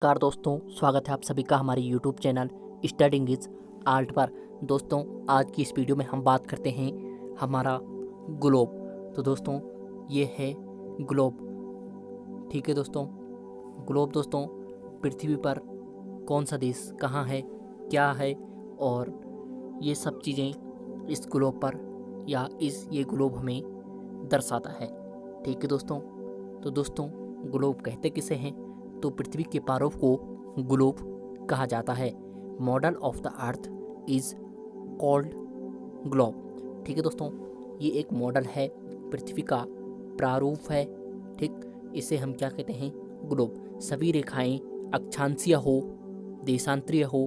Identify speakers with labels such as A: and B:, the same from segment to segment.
A: नमस्कार दोस्तों, स्वागत है आप सभी का हमारे YouTube channel studying is art पर। दोस्तों, आज की इस वीडियो में हम बात करते हैं हमारा ग्लोब। तो दोस्तों, ये है ग्लोब। ठीक है दोस्तों, ग्लोब दोस्तों पृथ्वी पर कौन सा देश कहाँ है, क्या है, और ये सब चीज़ें इस ग्लोब पर या ये ग्लोब हमें दर्शाता है। ठीक है दोस्तों, तो दोस्तों ग्लोब कहते किसे हैं? तो पृथ्वी के प्रारूप को ग्लोब कहा जाता है। Model of the earth is called globe. ठीक है दोस्तों, ये एक मॉडल है, पृथ्वी का प्रारूप है। ठीक, इसे हम क्या कहते हैं? ग्लोब। सभी रेखाएं अक्षांशीय हो, देशांतरीय हो।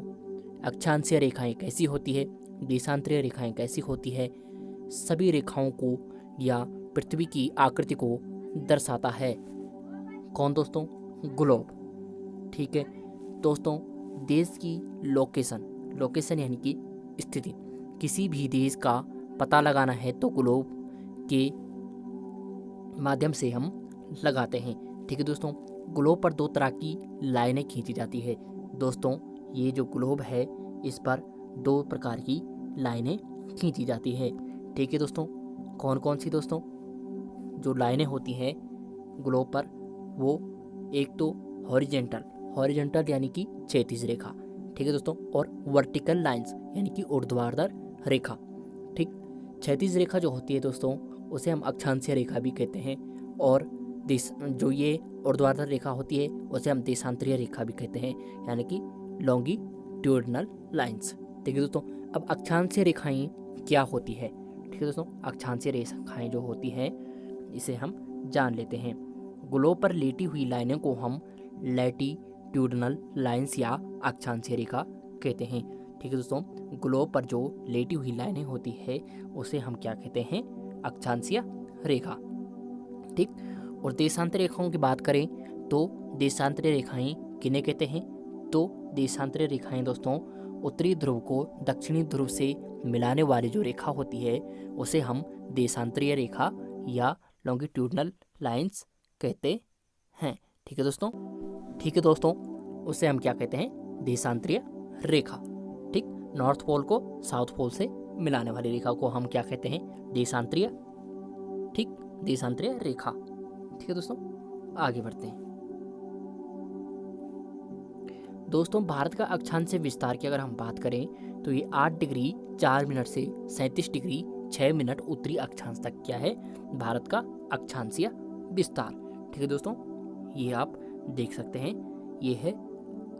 A: अक्षांशीय रेखाएं कैसी होती है, देशांतरीय रेखाएं कैसी होती है, सभी रेखाओं को या पृथ्वी की आकृति को दर्शाता है। कौन दोस्तों? ग्लोब। ठीक है दोस्तों, देश की लोकेशन यानी कि स्थिति, किसी भी देश का पता लगाना है तो ग्लोब के माध्यम से हम लगाते हैं। ठीक है दोस्तों, ग्लोब पर दो तरह की लाइनें खींची जाती है। दोस्तों, ये जो ग्लोब है इस पर दो प्रकार की लाइनें खींची जाती है। ठीक है दोस्तों, कौन कौन सी दोस्तों जो लाइनें होती हैं ग्लोब पर? वो एक तो हॉरिजेंटल यानी कि क्षैतिज रेखा। ठीक है दोस्तों, और वर्टिकल लाइंस यानी कि ऊर्ध्वाधर रेखा। ठीक, क्षैतिज रेखा जो होती है दोस्तों उसे हम अक्षांशीय रेखा भी कहते हैं, और जो ये ऊर्ध्वाधर रेखा होती है उसे हम देशांतरीय रेखा भी कहते हैं, यानी कि लॉन्गिट्यूडिनल लाइंस। ठीक है दोस्तों, अब अक्षांशीय रेखाएं क्या होती है? ठीक है दोस्तों, अक्षांशीय रेखाएं जो होती है इसे हम जान लेते हैं। ग्लोब पर लेटी हुई लाइनों को हम लैटिट्यूडिनल लाइंस या अक्षांशीय रेखा कहते हैं। ठीक है दोस्तों, ग्लोब पर जो लेटी हुई लाइनें होती है उसे हम क्या कहते हैं? अक्षांशीय रेखा। ठीक, और देशांतरीय रेखाओं की बात करें तो देशांतरीय रेखाएं किन्हें कहते हैं? तो देशांतरीय रेखाएं दोस्तों उत्तरी ध्रुव को दक्षिणी ध्रुव से मिलाने वाली जो रेखा होती है उसे हम देशांतरीय रेखा या लॉन्गिट्यूडिनल लाइंस कहते हैं। ठीक है दोस्तों, उसे हम क्या कहते हैं? देशांतरीय रेखा। ठीक, नॉर्थ पोल को साउथ पोल से मिलाने वाली रेखा को हम क्या कहते हैं? देशांतरीय। ठीक, देशांतरीय रेखा। ठीक है दोस्तों, आगे बढ़ते हैं। दोस्तों, भारत का अक्षांशीय विस्तार की अगर हम बात करें तो ये 8 डिग्री 4 मिनट से 37 डिग्री 6 मिनट उत्तरी अक्षांश तक क्या है? भारत का अक्षांशीय विस्तार। ठीक है दोस्तों, ये आप देख सकते हैं, ये है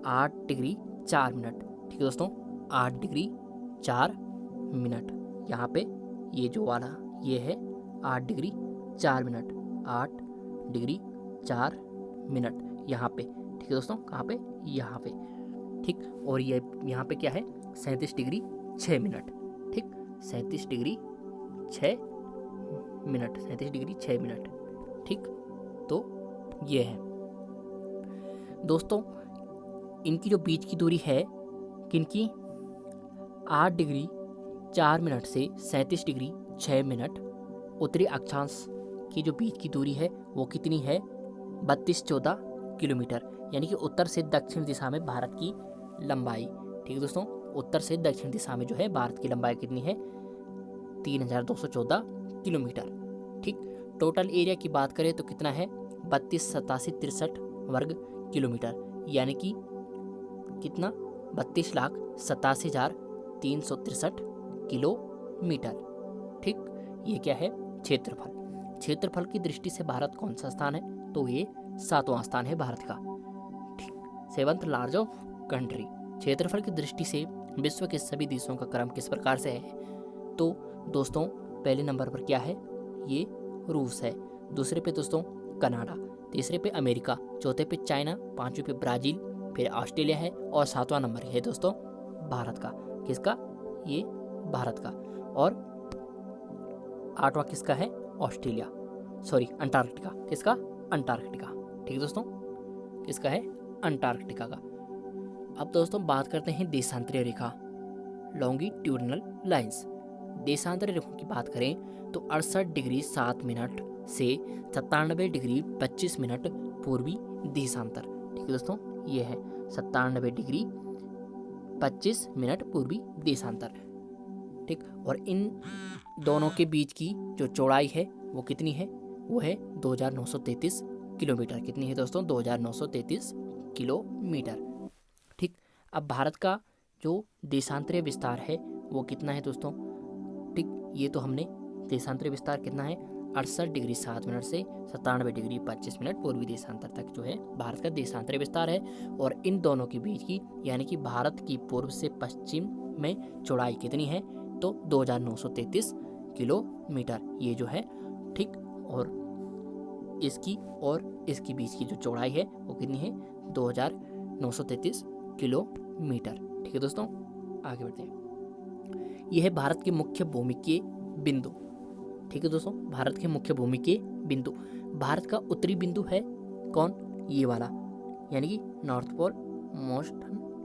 A: 8 डिग्री 4 मिनट। ठीक है दोस्तों, 8 डिग्री 4 मिनट। यहाँ पे ये जो वाला ये है 8 डिग्री 4 मिनट, 8 डिग्री 4 मिनट यहाँ पे। ठीक है दोस्तों, कहाँ पे? यहाँ पे। ठीक, और ये यहाँ पे क्या है? 37 डिग्री 6 मिनट। ठीक, 37 डिग्री 6 मिनट, 37 डिग्री 6 मिनट। ठीक, तो ये है दोस्तों, इनकी जो बीच की दूरी है किनकी? 8 डिग्री 4 मिनट से 37 डिग्री 6 मिनट उत्तरी अक्षांश की जो बीच की दूरी है वो कितनी है? 3214 किलोमीटर, यानी कि उत्तर से दक्षिण दिशा में भारत की लंबाई। ठीक है दोस्तों, उत्तर से दक्षिण दिशा में जो है भारत की लंबाई कितनी है? 3214 किलोमीटर। ठीक, टोटल एरिया की बात करें तो कितना है? 32 87 63 वर्ग किलोमीटर, यानी कि कितना? 32,87,363 किलोमीटर। ठीक, ये क्या है? क्षेत्रफल की दृष्टि से भारत कौन सा स्थान है? तो ये 7वां स्थान है भारत का। ठीक, 7th लार्ज ऑफ कंट्री। क्षेत्रफल की दृष्टि से विश्व के सभी देशों का क्रम किस प्रकार से है? तो दोस्तों, पहले नंबर पर क्या है? ये रूस है। दूसरे पे दोस्तों कनाडा, तीसरे पे अमेरिका, चौथे पे चाइना, पांचवें पे ब्राजील, फिर ऑस्ट्रेलिया है, और 7वां नंबर है दोस्तों भारत का। किसका? ये भारत का। और 8वां किसका है? Australia, sorry Antarctica. किसका? अंटार्कटिका। ठीक है दोस्तों, किसका है? अंटार्कटिका का। अब दोस्तों बात करते हैं देशांतरीय रेखा, लॉन्गिट्यूडिनल लाइंस। देशांतरीय रेखाओं की बात करें तो 68 डिग्री 7 मिनट से 97 डिग्री 25 मिनट पूर्वी देशांतर। ठीक है दोस्तों, ये है 97 डिग्री 25 मिनट पूर्वी देशांतर। ठीक, और इन दोनों के बीच की जो चौड़ाई है वो कितनी है, वो है 2933 किलोमीटर। कितनी है दोस्तों, 2933 किलोमीटर। ठीक, अब भारत का जो देशांतरीय विस्तार है वो कितना है दोस्तों। ठीक, ये तो हमने देशांतरीय विस्तार कितना है, 68 डिग्री 7 मिनट से 97 डिग्री 25 मिनट पूर्वी देशांतर तक जो है भारत का देशांतरीय विस्तार है। और इन दोनों के बीच की यानी कि भारत की पूर्व से पश्चिम में चौड़ाई कितनी है, तो 2933 किलोमीटर ये जो है। ठीक, और इसकी बीच की जो चौड़ाई है वो कितनी है, 2933 किलोमीटर। ठीक है दोस्तों, आगे बढ़ते हैं। यह है भारत के मुख्य भूमि के बिंदु। ठीक है दोस्तों, भारत के मुख्य भूमि के बिंदु। भारत का उत्तरी बिंदु है कौन, ये वाला, यानी कि नॉर्थ पोल मोस्ट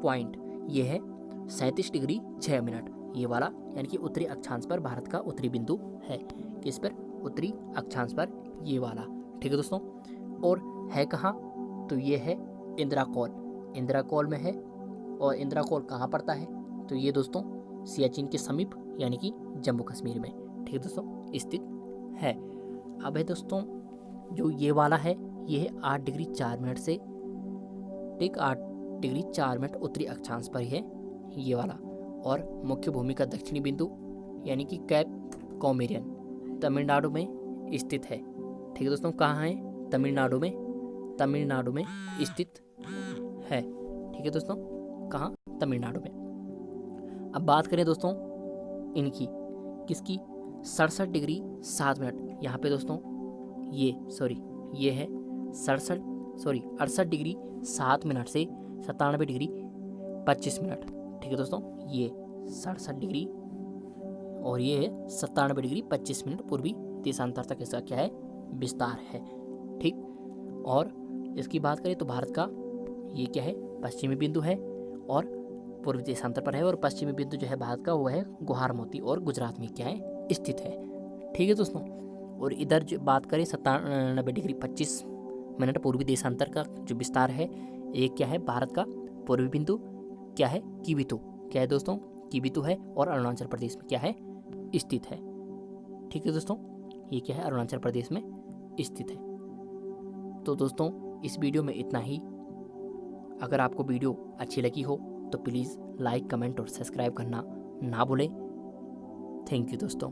A: पॉइंट। ये है 37 डिग्री 6 मिनट ये वाला, यानी कि उत्तरी अक्षांश पर भारत का उत्तरी बिंदु है। किस पर, उत्तरी अक्षांश पर ये वाला। ठीक है दोस्तों, और है कहाँ, तो ये है इंदिराकोल में है। और इंदिराकोल कहाँ पड़ता है, तो ये दोस्तों सियाचिन के समीप यानी कि जम्मू कश्मीर में, ठीक है दोस्तों, स्थित है। अब है दोस्तों जो ये वाला है, ये है 8 डिग्री 4 मिनट से, ठीक, 8 डिग्री 4 मिनट उत्तरी अक्षांश पर ही है ये वाला। और मुख्य भूमि का दक्षिणी बिंदु यानी कि कैप कॉमेरियन तमिलनाडु में स्थित है। ठीक है दोस्तों, कहाँ है, तमिलनाडु में स्थित है। ठीक है दोस्तों, कहाँ, तमिलनाडु में। अब बात करें दोस्तों इनकी, किसकी, 67 डिग्री 7 मिनट। यहाँ पे दोस्तों ये है 68 डिग्री 7 मिनट से 97 डिग्री 25 मिनट। ठीक है दोस्तों, ये 67 डिग्री और ये है 97 डिग्री 25 मिनट पूर्वी देशांतर तक इसका क्या है, विस्तार है। ठीक, और इसकी बात करें तो भारत का ये क्या है, पश्चिमी बिंदु है और पूर्वी देशांतर पर है। और पश्चिमी बिंदु जो है भारत का वो है गुहार मोती और गुजरात में क्या है, स्थित है। ठीक है दोस्तों, और इधर जो बात करें 97 डिग्री 25 मिनट पूर्वी देशांतर का जो विस्तार है, एक क्या है, भारत का पूर्वी बिंदु क्या है, किबितु, क्या है दोस्तों, किबितु है और अरुणाचल प्रदेश में क्या है, स्थित है। ठीक है दोस्तों, ये क्या है, अरुणाचल प्रदेश में स्थित है। तो दोस्तों इस वीडियो में इतना ही। अगर आपको वीडियो अच्छी लगी हो तो प्लीज़ लाइक, कमेंट और सब्सक्राइब करना ना भूलें। थैंक यू दोस्तों।